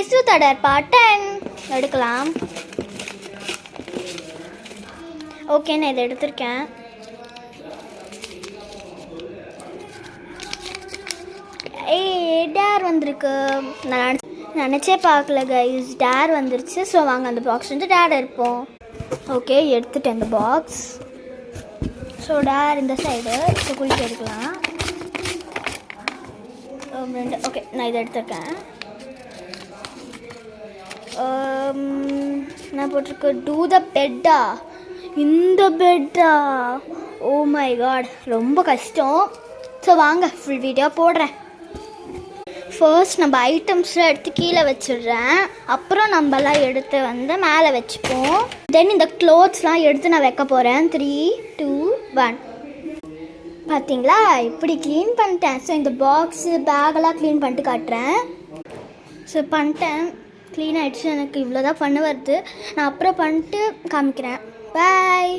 guys, Truth part 10 எடுக்கலாம். Okay, நான் இதை எடுத்திருக்கேன். டேர் வந்திருக்கு. நான் நினச்சே பார்க்கல கைஸ், டேர் வந்துருச்சு. ஸோ வாங்க அந்த பாக்ஸ் வந்து டேர் இருப்போம். ஓகே, எடுத்துட்டேன் இந்த பாக்ஸ். ஸோ டேர் இந்த சைடு. ஸோ குளிக்க எடுக்கலாம். ஓகே, நான் இதை எடுத்துருக்கேன். நான் போட்டிருக்கு டூ த பெட்டா. இந்த பெட்டா, ஓ மை காட், ரொம்ப கஷ்டம். ஸோ வாங்க ஃபுல் வீடியோ போடுறேன். ஃபர்ஸ்ட் நம்ம ஐட்டம்ஸ்லாம் எடுத்து கீழே வச்சிடுறேன். அப்புறம் நம்மலாம் எடுத்து வந்து மேலே வச்சுப்போம். தென் இந்த க்ளோத்ஸ்லாம் எடுத்து நான் வைக்க போகிறேன். 3, 2, 1. பார்த்தீங்களா, இப்படி க்ளீன் பண்ணிட்டேன். ஸோ இந்த பாக்ஸு பேக்கெல்லாம் க்ளீன் பண்ணிட்டு காட்டுறேன். ஸோ பண்ணிட்டேன், க்ளீன் ஆகிடுச்சு. எனக்கு இவ்வளோ தான் பண்ண வருது. நான் அப்புறம் பண்ணிட்டு காமிக்கிறேன். பாய்.